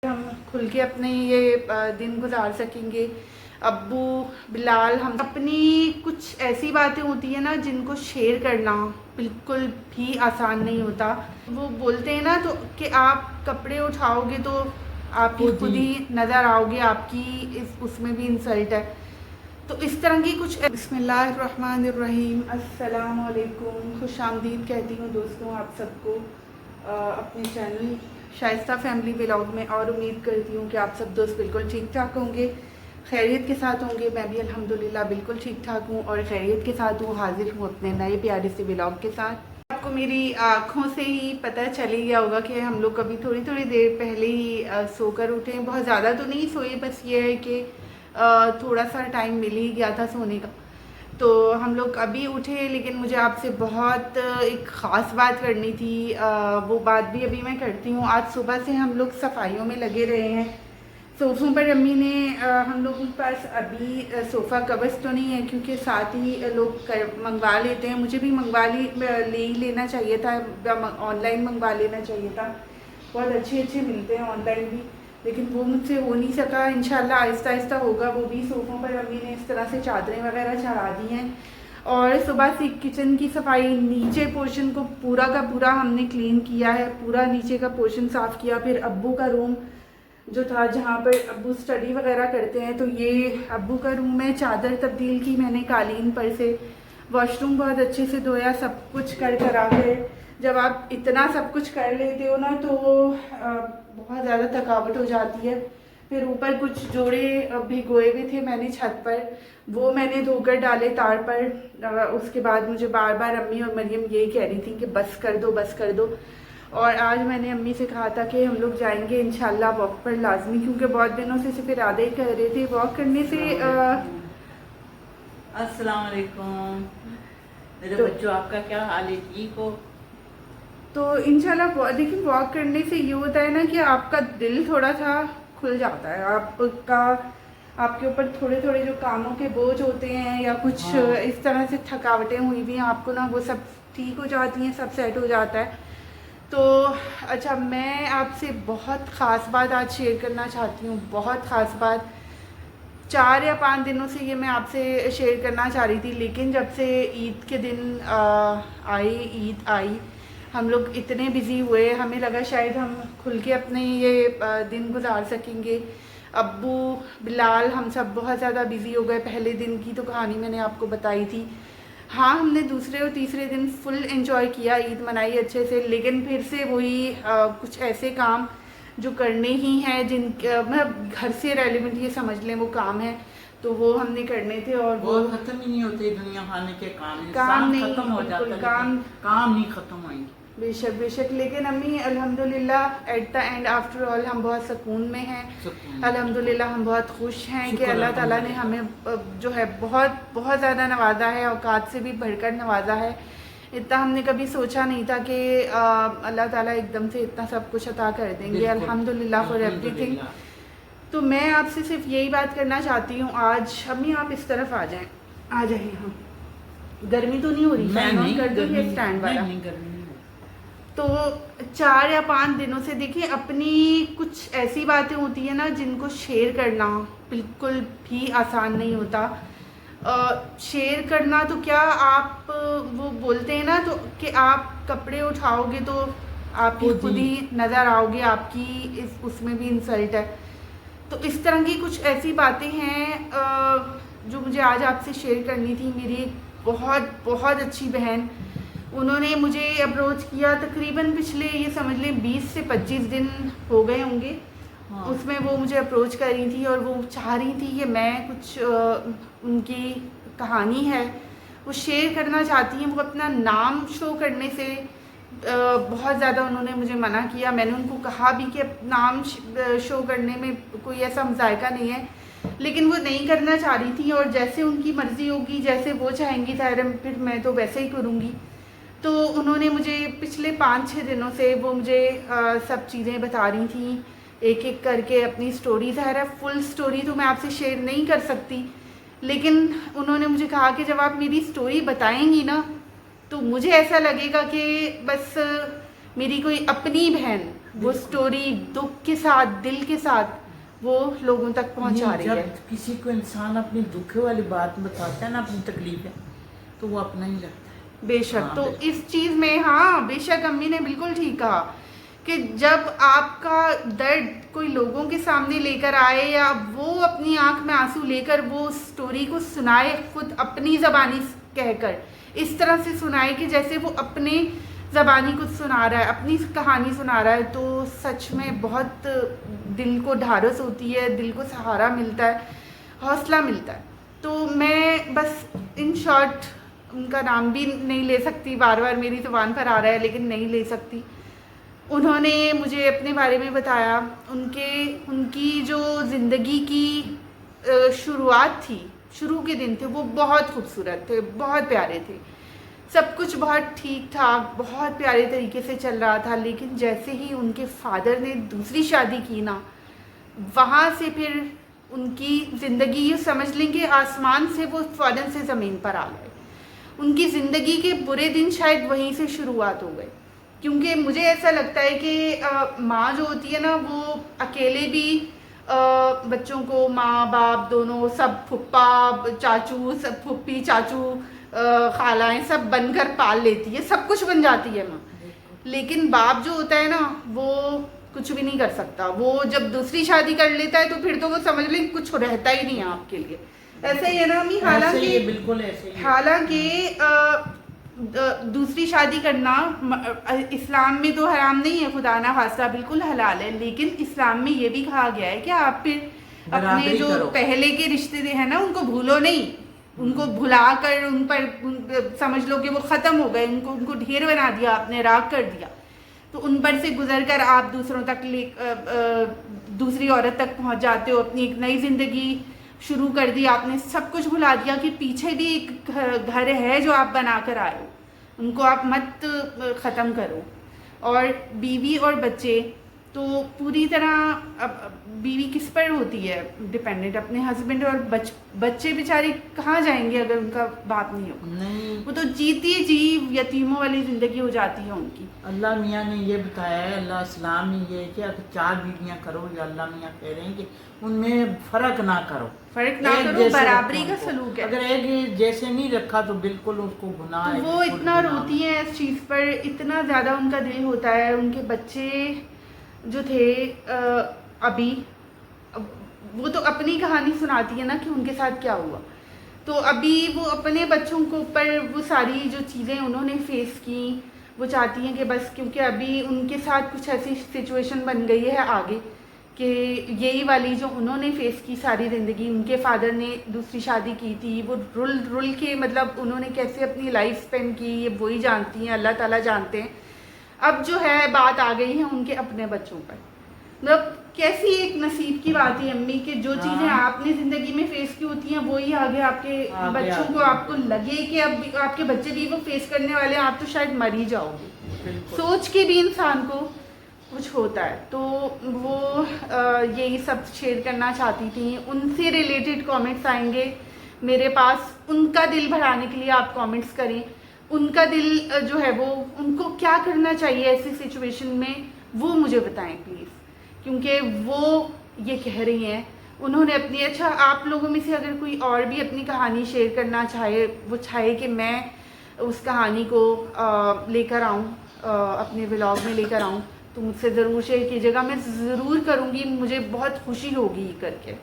हम खुल के अपने ये दिन गुजार सकेंगे। अब्बू बिलाल, हम अपनी कुछ ऐसी बातें होती है ना जिनको शेयर करना बिल्कुल भी आसान नहीं होता। वो बोलते हैं ना तो कि आप कपड़े उठाओगे तो आप ही खुद ही नज़र आओगे, आपकी इस उसमें भी इंसल्ट है। तो इस तरह की कुछ बिस्मिल्लाहिर्रहमानिर्रहीम, अस्सलाम वालेकुम, खुश आमदीद कहती हूँ दोस्तों आप सबको अपने चैनल शाइस्ता फैमिली व्लॉग में। और उम्मीद करती हूँ कि आप सब दोस्त बिल्कुल ठीक ठाक होंगे, खैरियत के साथ होंगे। मैं भी अल्हम्दुलिल्लाह बिल्कुल ठीक ठाक हूँ और खैरियत के साथ हूँ। हाजिर हूँ अपने नए प्यारे से व्लॉग के साथ। आपको मेरी आँखों से ही पता चल ही गया होगा कि हम लोग कभी थोड़ी थोड़ी देर पहले ही सोकर उठे। बहुत ज़्यादा तो नहीं सोए, बस ये है कि थोड़ा सा टाइम मिल ही गया था सोने का, तो हम लोग अभी उठे। लेकिन मुझे आपसे बहुत एक ख़ास बात करनी थी, वो बात भी अभी मैं करती हूँ। आज सुबह से हम लोग सफाइयों में लगे रहे हैं। सोफ़ों पर अम्मी ने हम लोगों के पास अभी सोफ़ा कवर्स तो नहीं है क्योंकि साथ ही लोग मंगवा लेते हैं। मुझे भी ले ही लेना चाहिए था, ऑनलाइन मंगवा लेना चाहिए था। बहुत अच्छे मिलते हैं ऑनलाइन भी, लेकिन वो मुझसे हो नहीं सका। इंशाल्लाह आहिस्ता आहिस्ता होगा वो भी। सोफ़ों पर अम्मी ने इस तरह से चादरें वगैरह चढ़ा दी हैं। और सुबह से किचन की सफाई, नीचे पोर्शन को पूरा का पूरा हमने क्लीन किया है, पूरा नीचे का पोर्शन साफ़ किया। फिर अब्बू का रूम जो था जहाँ पर अब्बू स्टडी वगैरह करते हैं, तो ये अब्बू का रूम है। चादर तब्दील की मैंने कालीन पर से, वॉशरूम बहुत अच्छे से धोया, सब कुछ कर करा कर। जब आप इतना सब कुछ कर लेते हो ना तो बहुत ज़्यादा थकावट हो जाती है। फिर ऊपर कुछ जोड़े भिगोए हुए थे मैंने छत पर, वो मैंने धोकर डाले तार पर। उसके बाद मुझे बार बार अम्मी और मरियम यही कह रही थी कि बस कर दो बस कर दो। और आज मैंने अम्मी से कहा था कि हम लोग जाएंगे इंशाल्लाह वॉक पर लाजमी, क्योंकि बहुत दिनों से सिर्फ इरादे ही कर रहे थे वॉक करने से। अस्सलाम वालेकुम मेरे बच्चों, आपका क्या हाल है? ठीक हो? तो इंशाल्लाह देखिए, वॉक करने से ये होता है ना कि आपका दिल थोड़ा सा खुल जाता है। आपके ऊपर थोड़े थोड़े जो कामों के बोझ होते हैं या कुछ इस तरह से थकावटें हुई हुई हैं आपको ना, वो सब ठीक हो जाती हैं, सब सेट हो जाता है। तो अच्छा, मैं आपसे बहुत ख़ास बात आज शेयर करना चाहती हूँ, बहुत ख़ास बात। 4 या 5 दिनों से ये मैं आपसे शेयर करना चाह रही थी, लेकिन जब से ईद के दिन ईद आई, हम लोग इतने बिज़ी हुए, हमें लगा शायद हम खुल के अपने ये दिन गुजार सकेंगे। अब्बू बिलाल, हम सब बहुत ज़्यादा बिज़ी हो गए। पहले दिन की तो कहानी मैंने आपको बताई थी। हाँ, हमने दूसरे और तीसरे दिन फुल एंजॉय किया, ईद मनाई अच्छे से। लेकिन फिर से वही कुछ ऐसे काम जो करने ही हैं, जिन मतलब घर से रेलिवेंट ये समझ लें वो काम है, तो वो हमने करने थे। और वो खत्म ही नहीं होते दुनिया खाने के काम नहीं, खत्म हो जाता है, काम नहीं खत्म होंगे। बेशक बेशक। लेकिन अम्मी अल्हम्दुलिल्लाह at the end after all हम बहुत सुकून में हैं। अल्हम्दुलिल्लाह हम बहुत खुश हैं कि अल्लाह ताला ने हमें जो है बहुत बहुत ज़्यादा नवाजा है, औकात से भी बढ़कर नवाजा है। इतना हमने कभी सोचा नहीं था कि अल्लाह ताला एकदम से इतना सब कुछ अता कर देंगे। अल्हम्दुलिल्लाह फॉर एवरीथिंग। तो मैं आपसे सिर्फ यही बात करना चाहती हूँ आज। अम्मी आप इस तरफ आ जाएं, आ जाइए। हाँ, गर्मी तो नहीं हो रही? फैन ऑन कर दो ये स्टैंड वाला। तो 4 या 5 दिनों से देखिए, अपनी कुछ ऐसी बातें होती है ना जिनको शेयर करना बिल्कुल भी आसान नहीं होता। शेयर करना तो क्या, आप वो बोलते हैं ना तो कि आप कपड़े उठाओगे तो आप ही खुद ही नज़र आओगे, आपकी इस उसमें भी इंसल्ट है। तो इस तरह की कुछ ऐसी बातें हैं जो मुझे आज आपसे शेयर करनी थी। मेरी बहुत बहुत अच्छी बहन, उन्होंने मुझे अप्रोच किया तकरीबन पिछले ये समझ लें 20 से 25 दिन हो गए होंगे। उसमें वो मुझे अप्रोच कर रही थी और वो चाह रही थी कि मैं कुछ उनकी कहानी है वो शेयर करना चाहती हैं। वो अपना नाम शो करने से बहुत ज़्यादा उन्होंने मुझे मना किया। मैंने उनको कहा भी कि नाम शो करने में कोई ऐसा मज़ायका नहीं है, लेकिन वो नहीं करना चाह रही थी। और जैसे उनकी मर्ज़ी होगी, जैसे वो चाहेंगी फिर मैं तो वैसे ही करूँगी। तो उन्होंने मुझे पिछले 5-6 दिनों से वो मुझे सब चीज़ें बता रही थी, एक एक करके अपनी स्टोरी। ज़ाहिर है फुल स्टोरी तो मैं आपसे शेयर नहीं कर सकती, लेकिन उन्होंने मुझे कहा कि जब आप मेरी स्टोरी बताएंगी ना तो मुझे ऐसा लगेगा कि बस मेरी कोई अपनी बहन वो स्टोरी दुख के साथ, दिल के साथ वो लोगों तक पहुंचा रही है। जब किसी को इंसान अपनी दुख वाली बात बताता है ना, अपनी तकलीफ है, तो वो अपना ही लगता है। बेशक। हाँ, तो बेशक। इस चीज़ में हाँ, बेशक अम्मी ने बिल्कुल ठीक कहा कि जब आपका दर्द कोई लोगों के सामने लेकर आए या वो अपनी आंख में आंसू लेकर वो स्टोरी को सुनाए, खुद अपनी ज़बानी कहकर इस तरह से सुनाए कि जैसे वो अपने ज़बानी कुछ सुना रहा है, अपनी कहानी सुना रहा है, तो सच में बहुत दिल को ढाढ़स होती है, दिल को सहारा मिलता है, हौसला मिलता है। तो मैं बस इन शॉर्ट उनका नाम भी नहीं ले सकती, बार बार मेरी ज़ुबान पर आ रहा है लेकिन नहीं ले सकती। उन्होंने मुझे अपने बारे में बताया, उनकी जो ज़िंदगी की शुरुआत थी, शुरू के दिन थे, वो बहुत खूबसूरत थे, बहुत प्यारे थे, सब कुछ बहुत ठीक ठाक, बहुत प्यारे तरीके से चल रहा था। लेकिन जैसे ही उनके फादर ने दूसरी शादी की ना, वहाँ से फिर उनकी ज़िंदगी, ये समझ लेंगे आसमान से वो फ़ौरन से ज़मीन पर आ गए। उनकी ज़िंदगी के बुरे दिन शायद वहीं से शुरुआत हो गए, क्योंकि मुझे ऐसा लगता है कि माँ जो होती है ना, वो अकेले भी बच्चों को, माँ बाप दोनों, सब फुप्पा चाचू, सब फुप्पी चाचू, खालाएँ सब बनकर पाल लेती है, सब कुछ बन जाती है माँ। लेकिन बाप जो होता है ना, वो कुछ भी नहीं कर सकता। वो जब दूसरी शादी कर लेता है तो फिर तो वो समझ लें कुछ रहता ही नहीं है आपके लिए। ऐसा ही है ना अम्मी? हालांकि बिल्कुल ऐसे ही। हालांकि दूसरी शादी करना इस्लाम में तो हराम नहीं है, खुदा ना खास्ता बिल्कुल हलाल है। लेकिन इस्लाम में ये भी कहा गया है कि आप फिर अपने जो पहले के रिश्ते हैं ना, उनको भूलो नहीं, उनको भुलाकर उन पर समझ लो कि वो ख़त्म हो गए, उनको ढेर बना दिया आपने, राख कर दिया। तो उन पर से गुजर कर आप दूसरों तक दूसरी औरत तक पहुंच जाते हो, अपनी एक नई ज़िंदगी शुरू कर दी आपने, सब कुछ भुला दिया कि पीछे भी एक घर है जो आप बना कर आए हो, उनको आप मत ख़त्म करो। और बीवी और बच्चे तो पूरी तरह, अब बीवी किस पर होती है डिपेंडेंट? अपने हस्बैंड। और बच्चे बेचारे कहाँ जाएंगे अगर उनका बाप नहीं होगा? नहीं, वो तो जीती जी यतीमों वाली ज़िंदगी हो जाती है उनकी। अल्लाह मियाँ ने ये बताया है, अल्लाह इस्लाम ने ये कि अगर 4 बीवियाँ करो, या अल्लाह मियाँ कह रहे हैं कि उनमें फ़र्क ना करो, फ़र्क ना करो, बराबरी का सलूक है। अगर एक जैसे नहीं रखा तो बिल्कुल उसको गुनाह है। तो वो इतना रोती हैं इस चीज़ पर, इतना ज़्यादा उनका दिल होता है। उनके बच्चे जो थे अभी, वो तो अपनी कहानी सुनाती है ना कि उनके साथ क्या हुआ। तो अभी वो अपने बच्चों को ऊपर वो सारी जो चीज़ें उन्होंने फेस की, वो चाहती हैं कि बस, क्योंकि अभी उनके साथ कुछ ऐसी सिचुएशन बन गई है आगे कि यही वाली जो उन्होंने फेस की सारी ज़िंदगी, उनके फादर ने दूसरी शादी की थी, वो रुल के मतलब उन्होंने कैसे अपनी लाइफ स्पेंड की, ये वही जानती हैं, अल्लाह ताला जानते हैं। अब जो है बात आ गई है उनके अपने बच्चों पर। मतलब कैसी एक नसीब की बात है अम्मी कि जो चीज़ें आपने ज़िंदगी में फेस की होती हैं वही आगे आपके बच्चों को, आपको लगे कि अब आपके बच्चे भी वो फेस करने वाले हैं, आप तो शायद मर ही जाओगे। सोच के भी इंसान को कुछ होता है। तो वो यही सब शेयर करना चाहती थी। उनसे रिलेटेड कमेंट्स आएंगे मेरे पास, उनका दिल भराने के लिए आप कमेंट्स करें। उनका दिल जो है वो, उनको क्या करना चाहिए ऐसी सिचुएशन में, वो मुझे बताएं प्लीज़, क्योंकि वो ये कह रही हैं उन्होंने अपनी। अच्छा, आप लोगों में से अगर कोई और भी अपनी कहानी शेयर करना चाहे, वो चाहे कि मैं उस कहानी को लेकर आऊँ, अपने व्लॉग में लेकर आऊँ, तो मुझसे ज़रूर शेयर कीजिएगा। मैं ज़रूर करूँगी, मुझे बहुत खुशी होगी करके।